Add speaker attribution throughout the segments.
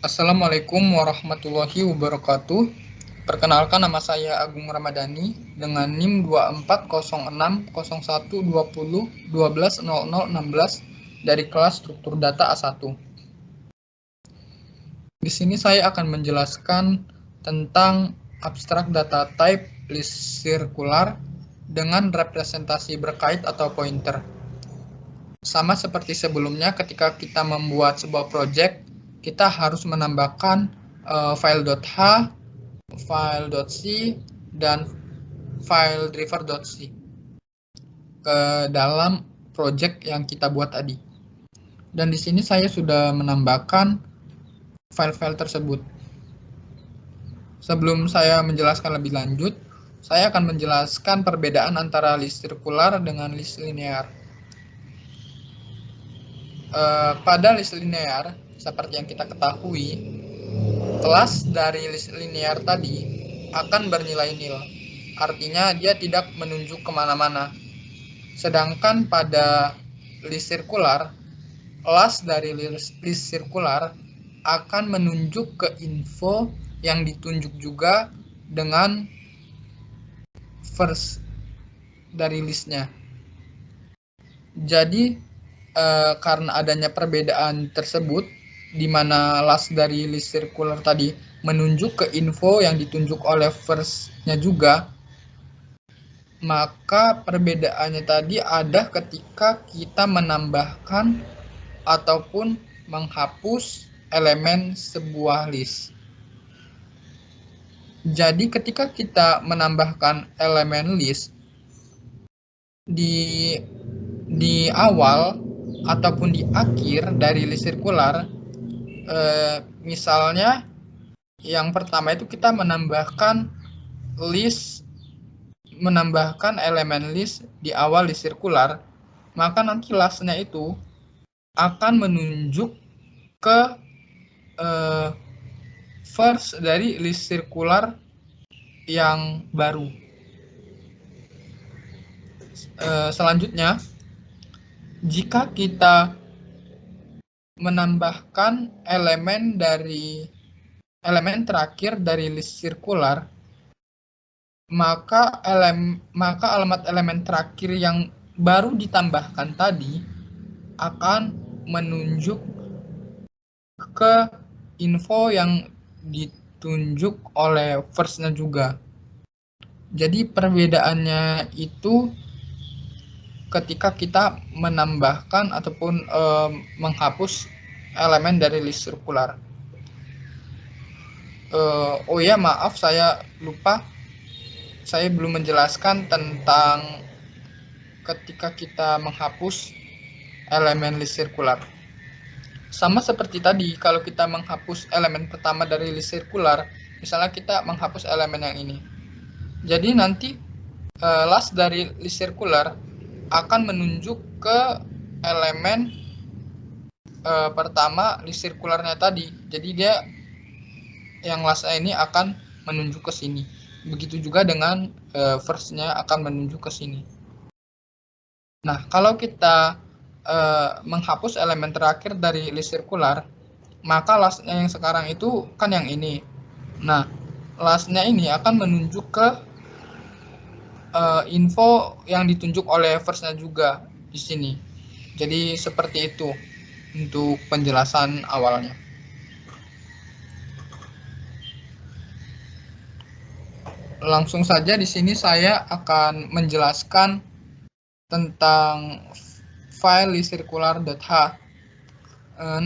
Speaker 1: Assalamualaikum warahmatullahi wabarakatuh. Perkenalkan, nama saya Agung Ramadhani dengan NIM 24060120120016 dari kelas struktur data A1. Di sini saya akan menjelaskan tentang abstrak data type list sirkular dengan representasi berkait atau pointer. Sama seperti sebelumnya, ketika kita membuat sebuah project, kita harus menambahkan file.h, file.c, dan file driver.c ke dalam project yang kita buat tadi. Dan di sini saya sudah menambahkan file-file tersebut. Sebelum saya menjelaskan lebih lanjut, saya akan menjelaskan perbedaan antara list sirkular dengan list linear. Pada list linear, seperti yang kita ketahui, kelas dari list linear tadi akan bernilai nil. Artinya dia tidak menunjuk kemana-mana. Sedangkan pada list sirkular, kelas dari list sirkular akan menunjuk ke info yang ditunjuk juga dengan first dari listnya. Jadi karena adanya perbedaan tersebut, di mana last dari list sirkular tadi menunjuk ke info yang ditunjuk oleh first-nya juga, maka perbedaannya tadi ada ketika kita menambahkan ataupun menghapus elemen sebuah list. Jadi ketika kita menambahkan elemen list di awal ataupun di akhir dari list sirkular, misalnya yang pertama itu kita menambahkan elemen list di awal list sirkular, maka nanti lastnya itu akan menunjuk ke first dari list sirkular yang baru. Selanjutnya, jika kita menambahkan elemen terakhir dari list sirkular, maka alamat elemen terakhir yang baru ditambahkan tadi akan menunjuk ke info yang ditunjuk oleh first-nya juga. Jadi perbedaannya itu ketika kita menambahkan ataupun menghapus elemen dari list sirkular. Oh ya, maaf, saya lupa. Saya belum menjelaskan tentang ketika kita menghapus elemen list sirkular. Sama seperti tadi, kalau kita menghapus elemen pertama dari list sirkular, misalnya kita menghapus elemen yang ini. Jadi nanti last dari list sirkular akan menunjuk ke elemen pertama list sirkularnya tadi. Jadi dia yang lastnya ini akan menunjuk ke sini. Begitu juga dengan first-nya akan menunjuk ke sini. Nah, kalau kita menghapus elemen terakhir dari list sirkular, maka lastnya yang sekarang itu kan yang ini. Nah, lastnya ini akan menunjuk ke info yang ditunjuk oleh first-nya juga di sini. Jadi seperti itu untuk penjelasan awalnya. Langsung saja di sini saya akan menjelaskan tentang file listcircular.h.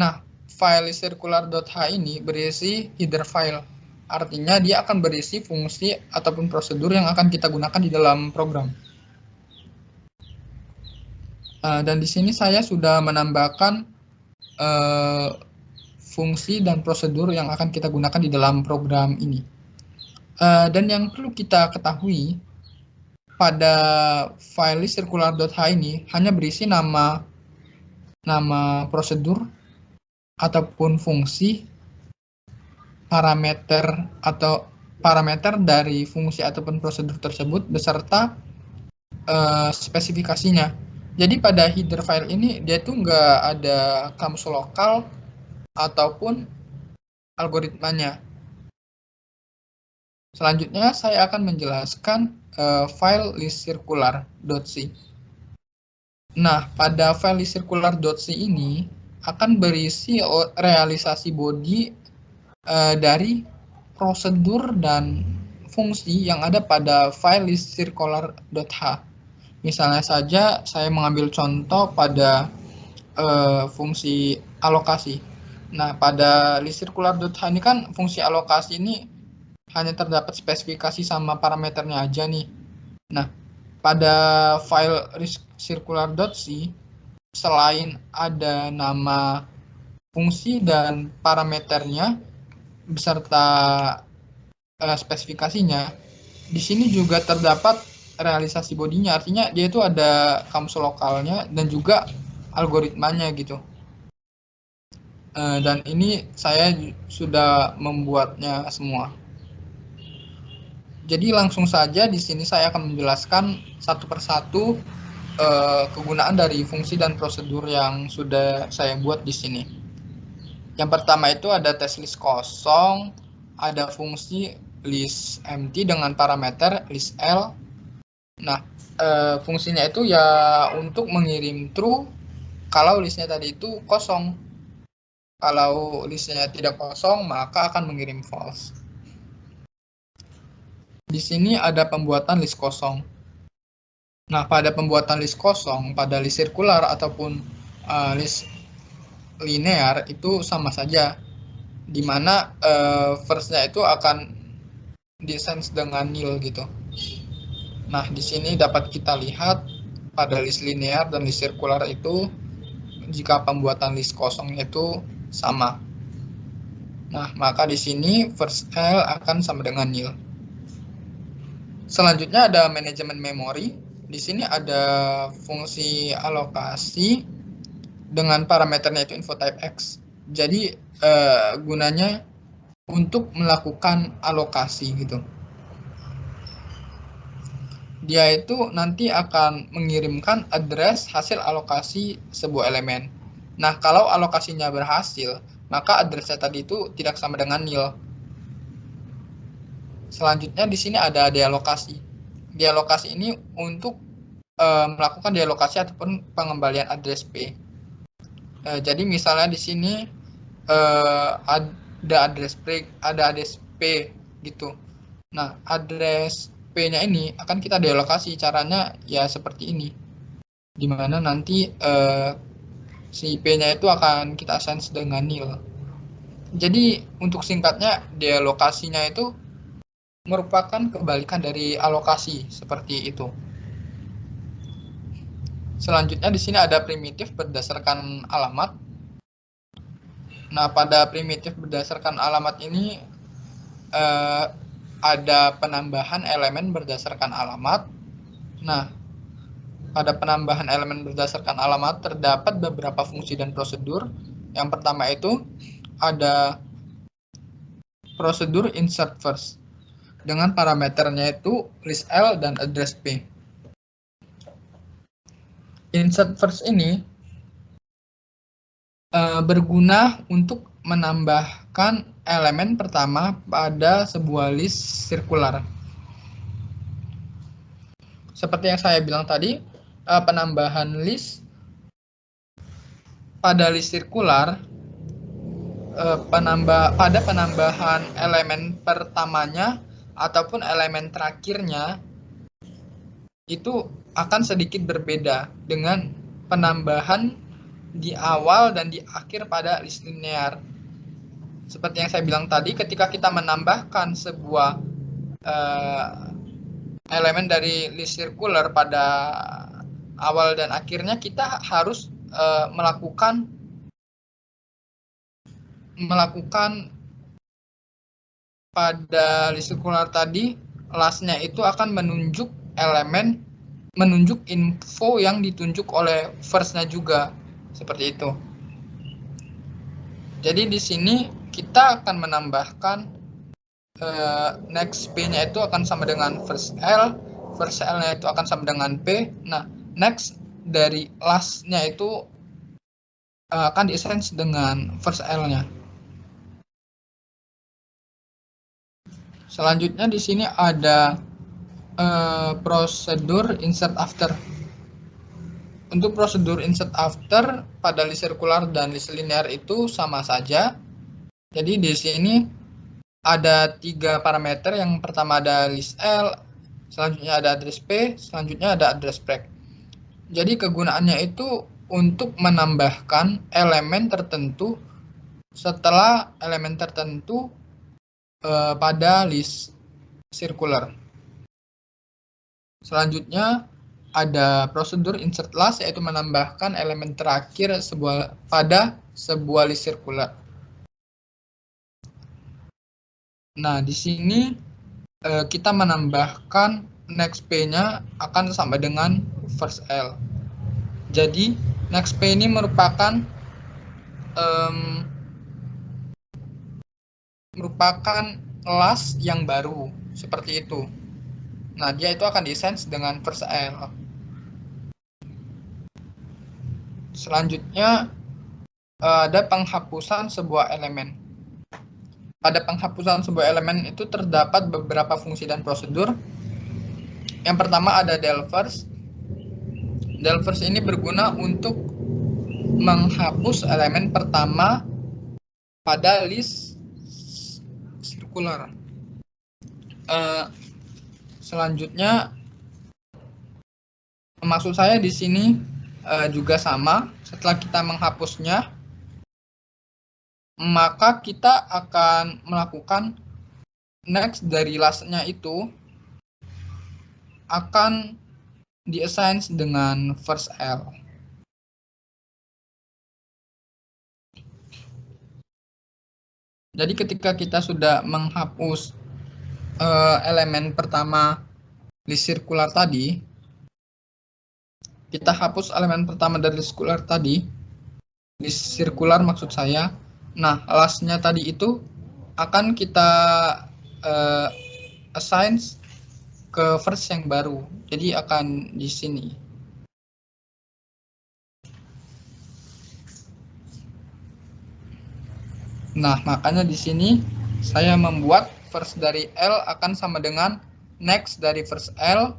Speaker 1: Nah, file listcircular.h ini berisi header file. Artinya dia akan berisi fungsi ataupun prosedur yang akan kita gunakan di dalam program. Dan di sini saya sudah menambahkan fungsi dan prosedur yang akan kita gunakan di dalam program ini. Dan yang perlu kita ketahui, pada file listcircular.h ini hanya berisi nama prosedur ataupun fungsi, parameter dari fungsi ataupun prosedur tersebut beserta spesifikasinya. Jadi pada header file ini dia tuh nggak ada kamus lokal ataupun algoritmanya. Selanjutnya saya akan menjelaskan file listcircular.c. Nah, pada file listcircular.c ini akan berisi realisasi body dari prosedur dan fungsi yang ada pada file listcircular.h. Misalnya saja saya mengambil contoh pada fungsi alokasi. Nah, pada listcircular.h ini kan fungsi alokasi ini hanya terdapat spesifikasi sama parameternya aja nih. Nah, pada file listcircular.c selain ada nama fungsi dan parameternya beserta spesifikasinya, di sini juga terdapat realisasi bodinya, artinya dia itu ada kamus lokalnya dan juga algoritmanya gitu. Dan ini saya sudah membuatnya semua. Jadi langsung saja di sini saya akan menjelaskan satu persatu kegunaan dari fungsi dan prosedur yang sudah saya buat di sini. Yang pertama itu ada test list kosong, ada fungsi list empty dengan parameter list L. Nah, fungsinya itu ya untuk mengirim true kalau listnya tadi itu kosong. Kalau listnya tidak kosong, maka akan mengirim false. Di sini ada pembuatan list kosong. Nah, pada pembuatan list kosong, pada list sirkular ataupun list linear itu sama saja, di mana first-nya itu akan di-sense dengan nil gitu. Nah, di sini dapat kita lihat pada list linear dan list sirkular itu jika pembuatan list kosongnya itu sama. Nah, maka di sini first L akan sama dengan nil. Selanjutnya ada manajemen memori. Di sini ada fungsi alokasi dengan parameternya itu info type X. Jadi gunanya untuk melakukan alokasi gitu. Dia itu nanti akan mengirimkan address hasil alokasi sebuah elemen. Nah, kalau alokasinya berhasil, maka addressnya tadi itu tidak sama dengan nil. Selanjutnya di sini ada dealokasi. Dealokasi ini untuk melakukan dealokasi ataupun pengembalian address P. Jadi misalnya di sini ada address P gitu. Nah, address P-nya ini akan kita dealokasi. Caranya ya seperti ini. Di mana nanti si P-nya itu akan kita sense dengan nil. Jadi untuk singkatnya dealokasinya itu merupakan kebalikan dari alokasi seperti itu. Selanjutnya di sini ada primitif berdasarkan alamat. Nah, pada primitif berdasarkan alamat ini ada penambahan elemen berdasarkan alamat. Nah, pada penambahan elemen berdasarkan alamat terdapat beberapa fungsi dan prosedur. Yang pertama itu ada prosedur insert first dengan parameternya itu list L dan address P. Insert first ini berguna untuk menambahkan elemen pertama pada sebuah list sirkular. Seperti yang saya bilang tadi, penambahan list pada list sirkular, pada penambahan elemen pertamanya ataupun elemen terakhirnya itu akan sedikit berbeda dengan penambahan di awal dan di akhir pada list linear. Seperti yang saya bilang tadi, ketika kita menambahkan sebuah elemen dari list sirkular pada awal dan akhirnya, kita harus melakukan pada list sirkular tadi, lastnya itu akan menunjuk info yang ditunjuk oleh first-nya juga, seperti itu. Jadi di sini kita akan menambahkan next P-nya itu akan sama dengan first L-nya itu akan sama dengan P. Nah, next dari last-nya itu akan di-sense dengan first L-nya. Selanjutnya di sini ada prosedur insert after. Untuk prosedur insert after pada list sirkular dan list linear itu sama saja. Jadi di sini ada 3 parameter. Yang pertama ada list L, selanjutnya ada address P, selanjutnya ada address break. Jadi kegunaannya itu untuk menambahkan elemen tertentu setelah elemen tertentu pada list sirkular. Selanjutnya ada prosedur insert last, yaitu menambahkan elemen terakhir pada sebuah list sirkular. Nah, di sini kita menambahkan next P-nya akan sama dengan first L. Jadi next P ini merupakan last yang baru, seperti itu. Nah, dia itu akan di-sense dengan first L. Selanjutnya ada penghapusan sebuah elemen. Pada penghapusan sebuah elemen itu terdapat beberapa fungsi dan prosedur. Yang pertama ada del first. Del first ini berguna untuk menghapus elemen pertama pada list sirkular. Selanjutnya, maksud saya di sini juga sama. Setelah kita menghapusnya, maka kita akan melakukan next dari last-nya itu akan di-assign dengan first L. Jadi ketika kita sudah menghapus elemen pertama list sirkular tadi, kita hapus elemen pertama dari list sirkular maksud saya. Nah, last-nya tadi itu akan kita assign ke first yang baru. Jadi akan di sini. Nah, makanya di sini saya membuat first dari L akan sama dengan next dari first L.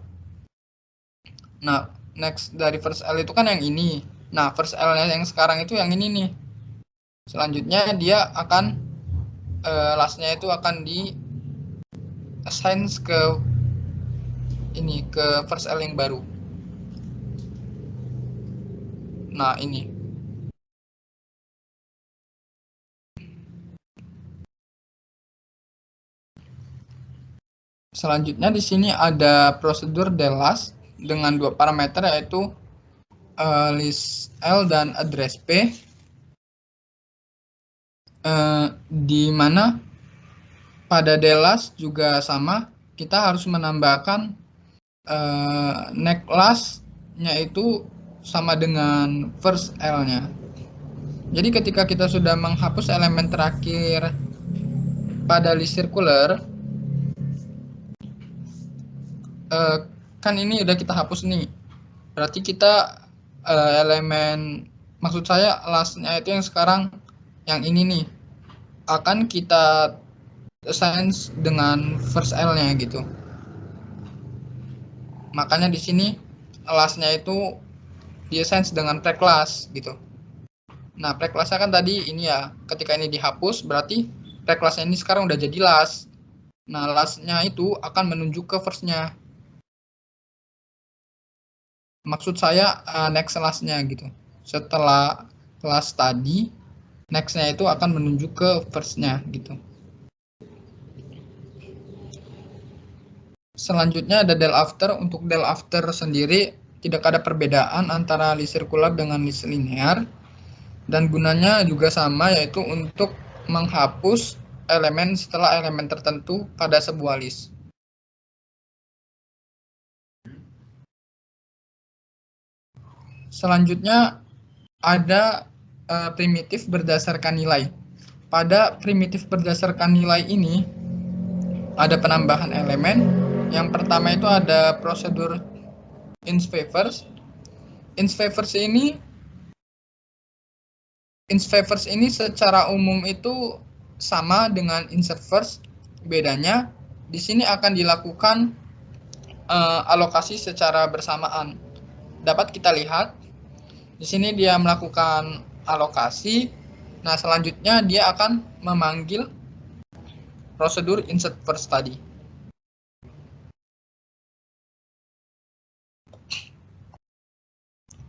Speaker 1: Nah, next dari first L itu kan yang ini. Nah, first L-nya yang sekarang itu yang ini nih. Selanjutnya dia akan last-nya itu akan di assign ke ini, ke first L yang baru. Nah, ini. Selanjutnya di sini ada prosedur del last dengan 2 parameter, yaitu list L dan address P, di mana pada del last juga sama, kita harus menambahkan next last-nya itu sama dengan first L-nya. Jadi ketika kita sudah menghapus elemen terakhir pada list sirkular, kan ini udah kita hapus nih. Berarti kita elemen, maksud saya last-nya itu yang sekarang yang ini nih, akan kita assign dengan first L-nya gitu. Makanya di sini last-nya itu di-assign dengan preclass gitu. Nah, preclass-nya kan tadi ini ya, ketika ini dihapus berarti preclass-nya ini sekarang udah jadi last. Nah, last-nya itu akan menunjuk ke first-nya. Maksud saya next last-nya gitu. Setelah last tadi, next-nya itu akan menunjuk ke first-nya gitu. Selanjutnya ada del after. Untuk del after sendiri tidak ada perbedaan antara list sirkular dengan list linear. Dan gunanya juga sama, yaitu untuk menghapus elemen setelah elemen tertentu pada sebuah list. Selanjutnya ada primitif berdasarkan nilai. Pada primitif berdasarkan nilai ini ada penambahan elemen. Yang pertama itu ada prosedur ins favors. Ins favors ini secara umum itu sama dengan insert first. Bedanya di sini akan dilakukan alokasi secara bersamaan. Dapat kita lihat di sini dia melakukan alokasi. Nah, selanjutnya dia akan memanggil prosedur insert first tadi.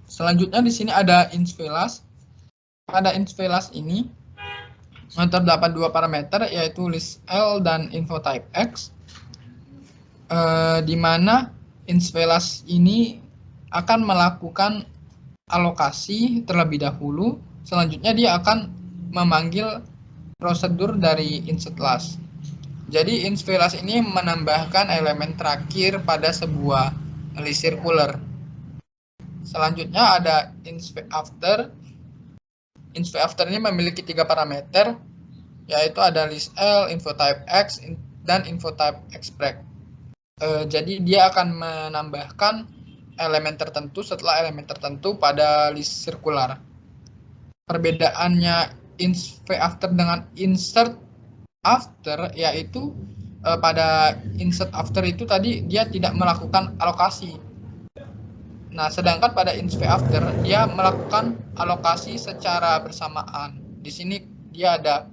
Speaker 1: Selanjutnya di sini ada insVelas. Pada insVelas ini terdapat dua parameter, yaitu listL dan infotypeX, di mana insVelas ini akan melakukan alokasi terlebih dahulu. Selanjutnya dia akan memanggil prosedur dari insertLast. Jadi insVelas ini menambahkan elemen terakhir pada sebuah list circular. Selanjutnya ada insVafter. insVafter ini memiliki tiga parameter, yaitu ada listL, infotypeX, dan infotypeExpress. Jadi dia akan menambahkan elemen tertentu setelah elemen tertentu pada list circular. Perbedaannya insVafter dengan insertAfter yaitu pada insertAfter itu tadi dia tidak melakukan alokasi. Nah, sedangkan pada insVafter dia melakukan alokasi secara bersamaan. Di sini dia ada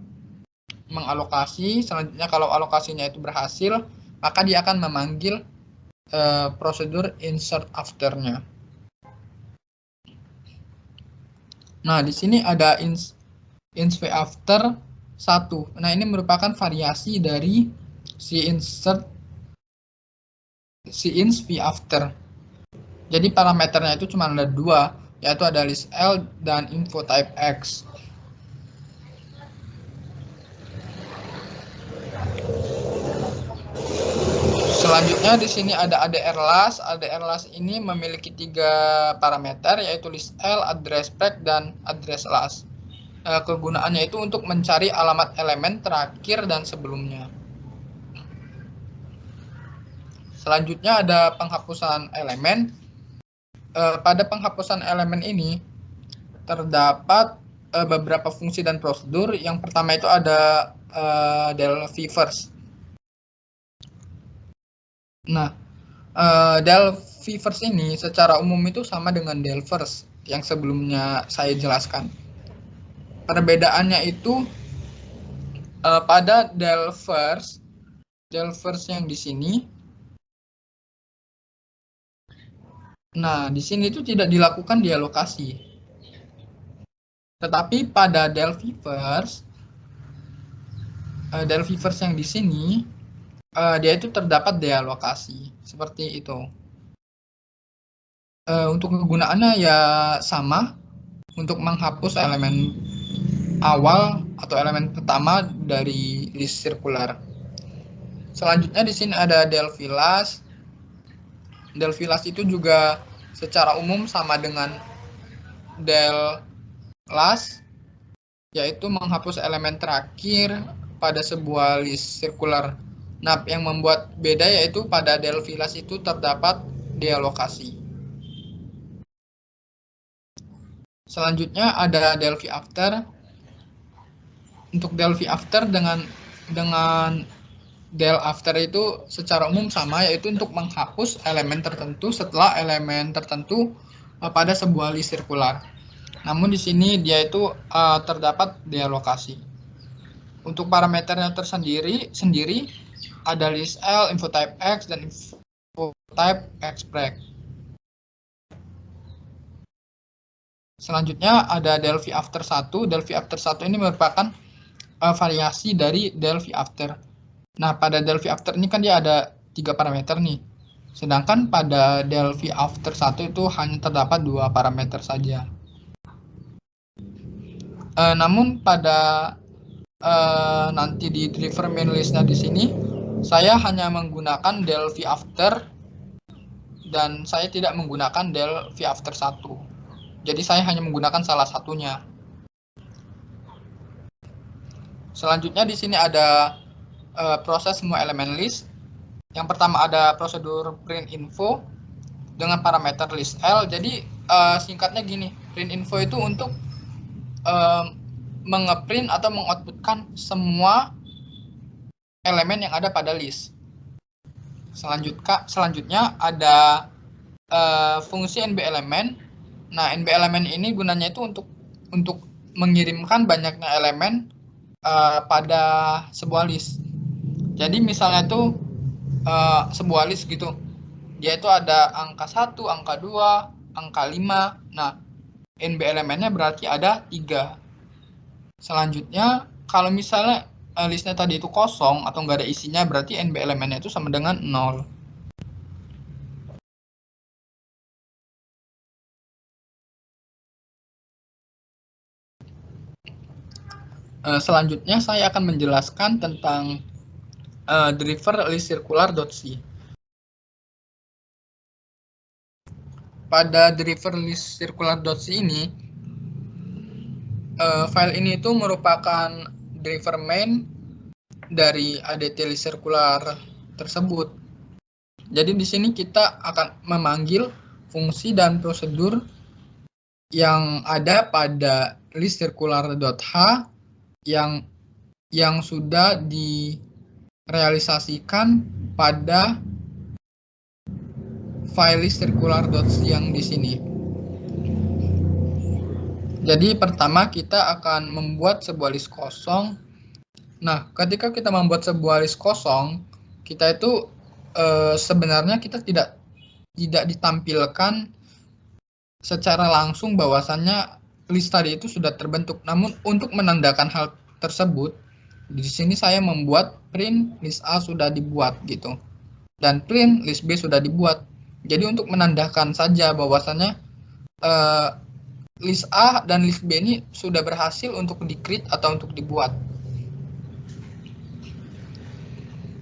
Speaker 1: mengalokasi, selanjutnya kalau alokasinya itu berhasil, maka dia akan memanggil prosedur insert after-nya. Nah, di sini ada insVafter 1. Nah, ini merupakan variasi dari si insVafter. Jadi parameternya itu cuma ada dua, yaitu ada listL dan infotypeX. Selanjutnya di sini ada ADRLast. ADRLast ini memiliki tiga parameter, yaitu listL, addressPreg, dan addressLast. Kegunaannya itu untuk mencari alamat elemen terakhir dan sebelumnya. Selanjutnya ada penghapusan elemen. Pada penghapusan elemen ini terdapat beberapa fungsi dan prosedur. Yang pertama itu ada delVFirst. Nah, delVFirst ini secara umum itu sama dengan delFirst yang sebelumnya saya jelaskan. Perbedaannya itu pada delFirst yang di sini. Nah, di sini itu tidak dilakukan dialokasi. Tetapi pada delVFirst yang di sini dia itu terdapat dialokasi seperti itu. Untuk kegunaannya ya sama, untuk menghapus elemen awal atau elemen pertama dari list circular. Selanjutnya di sini ada delVLast. delVLast itu juga secara umum sama dengan delLast, yaitu menghapus elemen terakhir pada sebuah list circular. Nah, yang membuat beda yaitu pada delVLast itu terdapat dialokasi. Selanjutnya ada delVafter. Untuk delVafter dengan delAfter itu secara umum sama, yaitu untuk menghapus elemen tertentu setelah elemen tertentu pada sebuah list circular. Namun di sini dia itu terdapat dialokasi. Untuk parameternya tersendiri ada listL, infotypeX, dan infotypeExpress. Selanjutnya ada delVafter 1. delVafter 1 ini merupakan variasi dari delVafter. Nah, pada delVafter ini kan dia ada 3 parameter nih. Sedangkan pada delVafter 1 itu hanya terdapat 2 parameter saja. Namun pada nanti di driver main listnya di sini, saya hanya menggunakan delVafter dan saya tidak menggunakan delVafter 1. Jadi saya hanya menggunakan salah satunya. Selanjutnya di sini ada proses semua elemen list. Yang pertama ada prosedur print info dengan parameter listL. Jadi singkatnya gini, print info itu untuk mengeprint atau mengoutputkan semua elemen yang ada pada list. Selanjutnya ada fungsi NB elemen. Nah, NB elemen ini gunanya itu untuk mengirimkan banyaknya elemen pada sebuah list. Jadi misalnya itu sebuah list gitu. Dia itu ada angka 1, angka 2, angka 5. Nah, NB elemennya berarti ada 3. Selanjutnya, kalau misalnya listnya tadi itu kosong atau nggak ada isinya, berarti NB elemennya itu sama dengan 0. Selanjutnya saya akan menjelaskan tentang driver list circular.c. Pada driver list circular.c ini, file ini itu merupakan driver main dari ADT list circular tersebut. Jadi di sini kita akan memanggil fungsi dan prosedur yang ada pada list circular.h yang sudah direalisasikan pada file list circular.c yang di sini. Jadi pertama kita akan membuat sebuah list kosong. Nah, ketika kita membuat sebuah list kosong, kita itu sebenarnya kita tidak ditampilkan secara langsung bahwasannya list tadi itu sudah terbentuk. Namun untuk menandakan hal tersebut, di sini saya membuat print list A sudah dibuat gitu. Dan print list B sudah dibuat. Jadi untuk menandakan saja bahwasannya list A dan list B ini sudah berhasil untuk di-create atau untuk dibuat.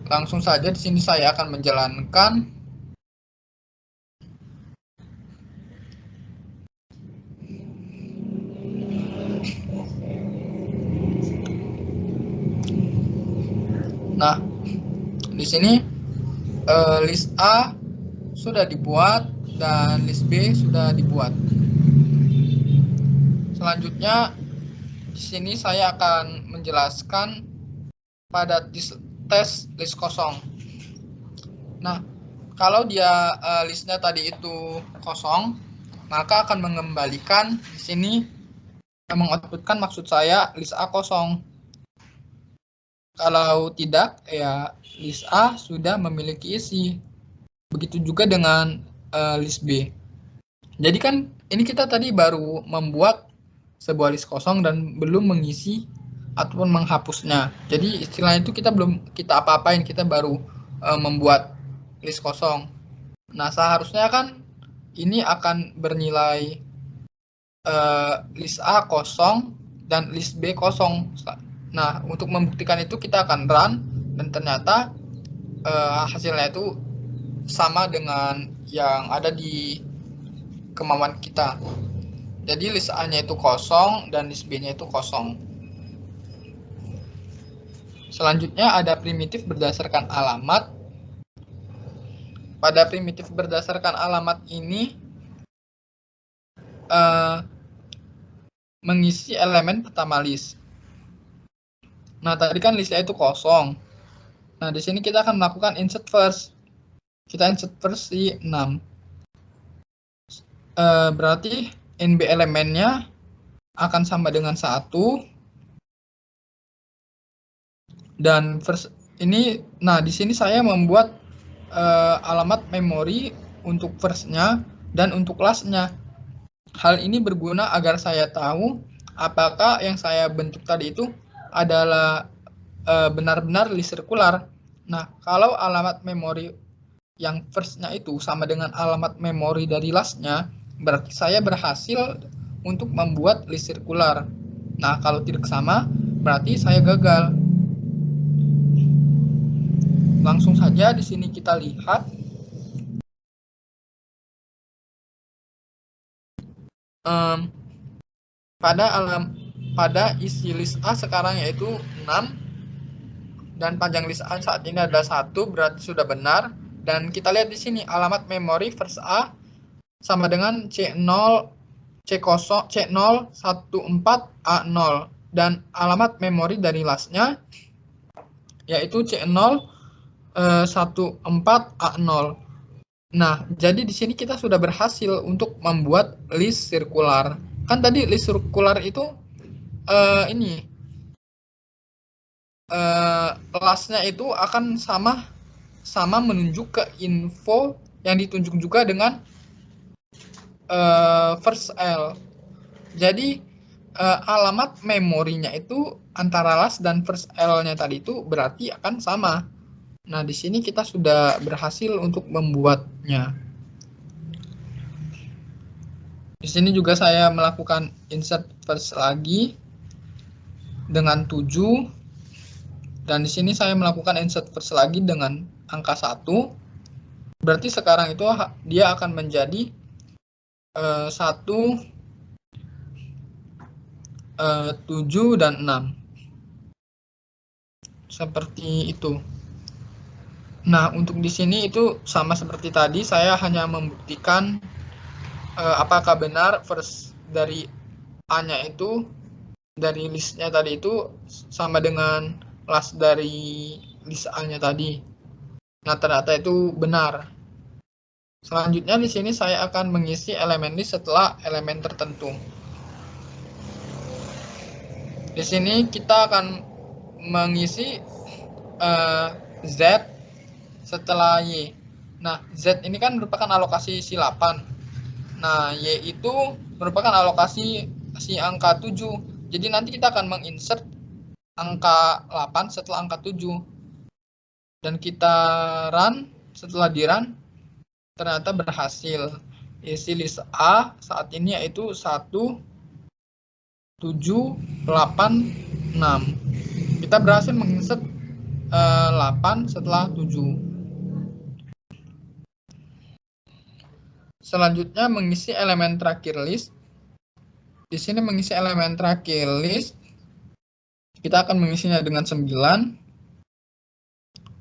Speaker 1: Langsung saja di sini saya akan menjalankan. Nah, di sini list A sudah dibuat dan list B sudah dibuat. Selanjutnya di sini saya akan menjelaskan pada tes list kosong. Nah, kalau dia listnya tadi itu kosong, maka akan mengembalikan di sini mengoutputkan maksud saya list A kosong. Kalau tidak, ya list A sudah memiliki isi. Begitu juga dengan list B. Jadi kan ini kita tadi baru membuat sebuah list kosong dan belum mengisi ataupun menghapusnya. Jadi istilahnya itu kita apa-apain, kita baru membuat list kosong. Nah, seharusnya kan ini akan bernilai list A kosong dan list B kosong. Nah, untuk membuktikan itu kita akan run dan ternyata hasilnya itu sama dengan yang ada di kemauan kita. Jadi list A-nya itu kosong dan list B-nya itu kosong. Selanjutnya ada primitif berdasarkan alamat. Pada primitif berdasarkan alamat ini mengisi elemen pertama list. Nah, tadi kan listnya itu kosong. Nah, di sini kita akan melakukan insert first. Kita insert first di 6. Berarti NB elemennya akan sama dengan 1. Dan first ini, nah di sini saya membuat alamat memori untuk first-nya dan untuk last-nya. Hal ini berguna agar saya tahu apakah yang saya bentuk tadi itu adalah benar-benar list sirkular. Nah, kalau alamat memori yang first-nya itu sama dengan alamat memori dari last-nya, berarti saya berhasil untuk membuat list sirkular. Nah, kalau tidak sama, berarti saya gagal. Langsung saja di sini kita lihat. Pada isi list A sekarang yaitu 6 dan panjang list A saat ini adalah 1, berarti sudah benar. Dan kita lihat di sini alamat memori first A sama dengan C0 14A0 dan alamat memori dari lastnya yaitu C0 14A0. Nah, jadi di sini kita sudah berhasil untuk membuat list sirkular. Kan tadi list sirkular itu lastnya itu akan sama menunjuk ke info yang ditunjuk juga dengan first L. Jadi alamat memorinya itu antara last dan first L-nya tadi itu berarti akan sama. Nah, di sini kita sudah berhasil untuk membuatnya. Di sini juga saya melakukan insert first lagi dengan 7. Dan di sini saya melakukan insert first lagi dengan angka 1. Berarti sekarang itu dia akan menjadi 1, 7, dan 6. Seperti itu. Nah, untuk di sini itu sama seperti tadi, saya hanya membuktikan apakah benar first dari A-nya itu, dari listnya tadi itu sama dengan last dari list A-nya tadi. Nah, ternyata itu benar. Selanjutnya di sini saya akan mengisi elemen list setelah elemen tertentu. Di sini kita akan mengisi Z setelah Y. Nah, Z ini kan merupakan alokasi si 8. Nah, Y itu merupakan alokasi si angka 7. Jadi nanti kita akan menginsert angka 8 setelah angka 7. Dan kita run, setelah di run, ternyata berhasil. Isi list A saat ini yaitu 1, 7, 8, 6. Kita berhasil menginsert 8 setelah 7. Selanjutnya mengisi elemen terakhir list. Di sini mengisi elemen terakhir list. Kita akan mengisinya dengan 9.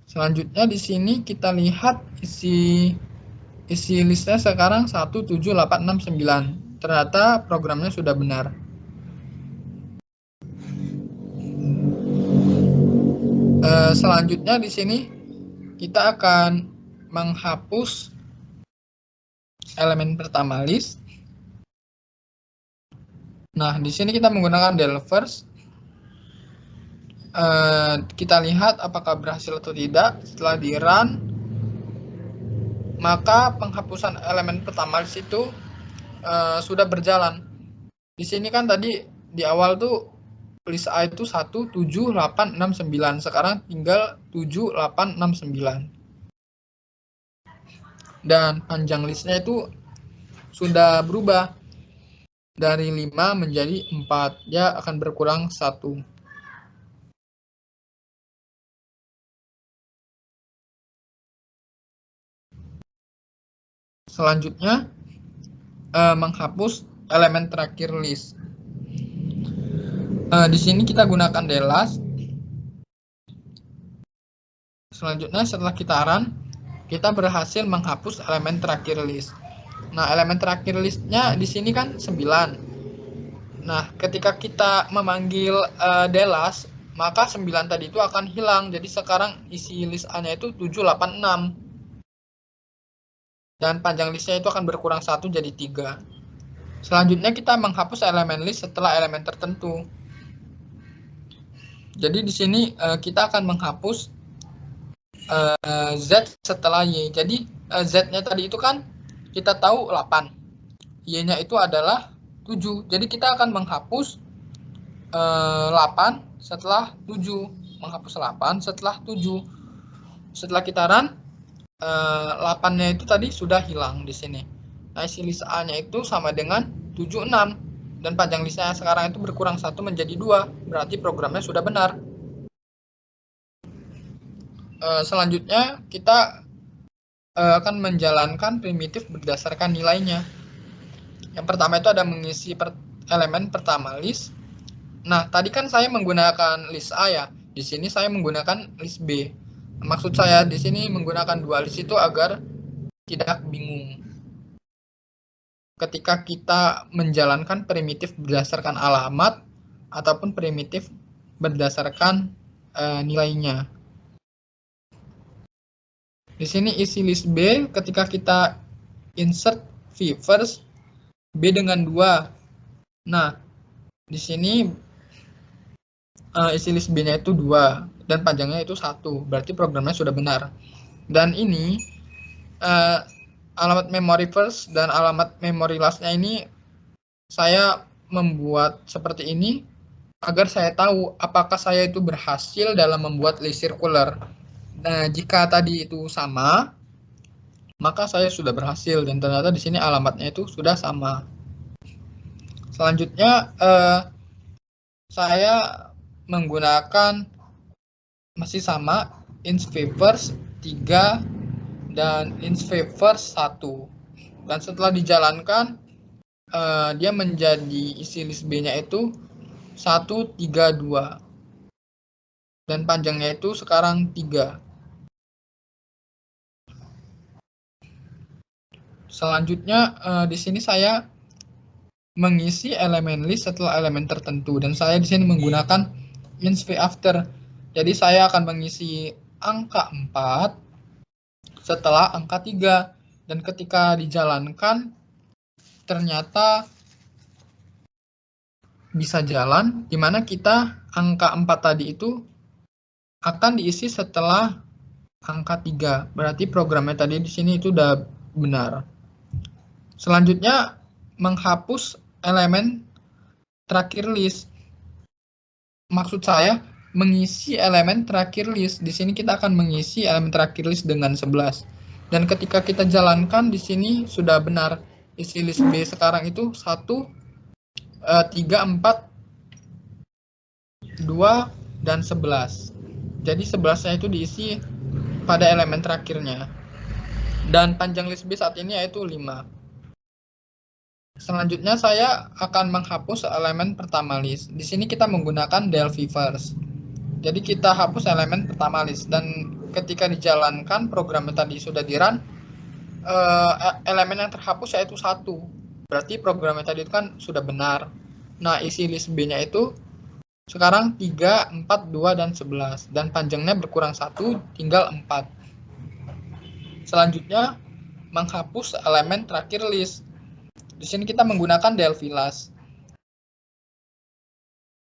Speaker 1: Selanjutnya di sini kita lihat isi listnya sekarang 1, 7, 8, 6, 9. Ternyata programnya sudah benar. Selanjutnya di sini kita akan menghapus elemen pertama list. Nah, di sini kita menggunakan del first. Kita lihat apakah berhasil atau tidak. Setelah di run, maka penghapusan elemen pertama list itu sudah berjalan. Di sini kan tadi di awal tuh list A itu 1, 7, 8, 6, 9. Sekarang tinggal 7, 8, 6, 9. Dan panjang listnya itu sudah berubah dari 5 menjadi 4. Dia akan berkurang 1. Selanjutnya menghapus elemen terakhir list. Di sini kita gunakan del last. Selanjutnya setelah kita run, kita berhasil menghapus elemen terakhir list. Nah, elemen terakhir listnya di sini kan 9. Nah, ketika kita memanggil del last, maka 9 tadi itu akan hilang. Jadi sekarang isi list A-nya itu 7, 8, 6. Dan panjang listnya itu akan berkurang 1 jadi 3. Selanjutnya kita menghapus elemen list setelah elemen tertentu. Jadi di sini kita akan menghapus Z setelah Y. Jadi Z-nya tadi itu kan kita tahu 8. Y-nya itu adalah 7. Jadi kita akan menghapus 8 setelah 7. Menghapus 8 setelah 7. Setelah kita run, 8-nya itu tadi sudah hilang di sini. Nah, isi list A-nya itu sama dengan 7, 6. Dan panjang listnya sekarang itu berkurang 1 menjadi 2. Berarti programnya sudah benar. Selanjutnya kita akan menjalankan primitif berdasarkan nilainya. Yang pertama itu ada mengisi elemen pertama list. Nah, tadi kan saya menggunakan list A ya. Di sini saya menggunakan list B. Maksud saya di sini menggunakan dua list itu agar tidak bingung ketika kita menjalankan primitif berdasarkan alamat ataupun primitif berdasarkan nilainya. Di sini isi list B ketika kita insert V first B dengan 2. Nah, di sini isi list B-nya itu 2 dan panjangnya itu 1. Berarti programnya sudah benar. Dan ini alamat memory first dan alamat memory last-nya ini saya membuat seperti ini agar saya tahu apakah saya itu berhasil dalam membuat list circular. Nah, jika tadi itu sama, maka saya sudah berhasil dan ternyata di sini alamatnya itu sudah sama. Selanjutnya saya menggunakan masih sama ins favors 3 dan ins favors 1. Dan setelah dijalankan dia menjadi isi list B-nya itu 1, 3, 2. Dan panjangnya itu sekarang 3. Selanjutnya di sini saya mengisi elemen list setelah elemen tertentu dan saya di sini menggunakan ins v after. Jadi saya akan mengisi angka 4 setelah angka 3 dan ketika dijalankan ternyata bisa jalan di mana kita angka 4 tadi itu akan diisi setelah angka 3. Berarti programnya tadi di sini itu udah benar. Selanjutnya menghapus elemen terakhir list. Maksud saya mengisi elemen terakhir list. Di sini kita akan mengisi elemen terakhir list dengan 11. Dan ketika kita jalankan di sini sudah benar. Isi list B sekarang itu 1, 3, 4, 2, dan 11. Jadi 11-nya itu diisi pada elemen terakhirnya. Dan panjang list B saat ini yaitu 5. Selanjutnya saya akan menghapus elemen pertama list. Di sini kita menggunakan del V first. Jadi kita hapus elemen pertama list dan ketika dijalankan programnya tadi sudah di-run, elemen yang terhapus yaitu 1. Berarti programnya tadi itu kan sudah benar. Nah, isi list B-nya itu sekarang 3, 4, 2, dan 11 dan panjangnya berkurang 1 tinggal 4. Selanjutnya menghapus elemen terakhir list. Di sini kita menggunakan del V last.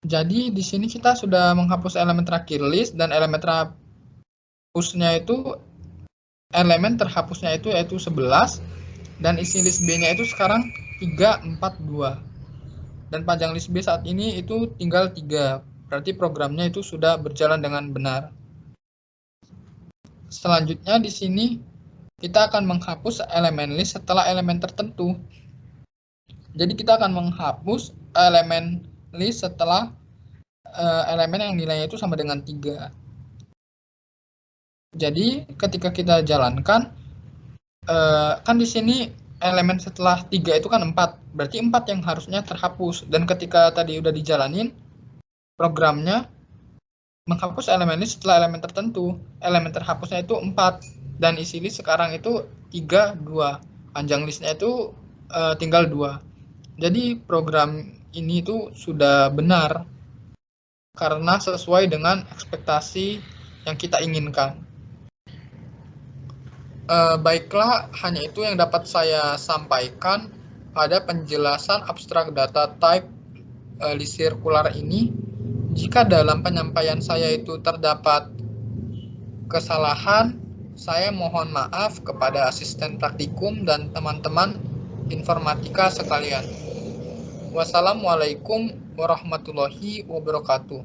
Speaker 1: Jadi di sini kita sudah menghapus elemen terakhir list dan elemen terhapusnya itu yaitu 11 dan isi list B-nya itu sekarang 3, 4, 2. Dan panjang list B saat ini itu tinggal 3. Berarti programnya itu sudah berjalan dengan benar. Selanjutnya di sini kita akan menghapus elemen list setelah elemen tertentu. Jadi kita akan menghapus elemen list setelah elemen yang nilainya itu sama dengan 3. Jadi ketika kita jalankan, kan di sini elemen setelah 3 itu kan 4. Berarti 4 yang harusnya terhapus. Dan ketika tadi udah dijalanin, programnya menghapus elemen list setelah elemen tertentu. Elemen terhapusnya itu 4. Dan isi list sekarang itu 3, 2. Panjang listnya itu tinggal 2. Jadi program ini itu sudah benar karena sesuai dengan ekspektasi yang kita inginkan. Baiklah, hanya itu yang dapat saya sampaikan pada penjelasan abstrak data type list circular ini. Jika dalam penyampaian saya itu terdapat kesalahan, saya mohon maaf kepada asisten praktikum dan teman-teman informatika sekalian. Wassalamualaikum warahmatullahi wabarakatuh.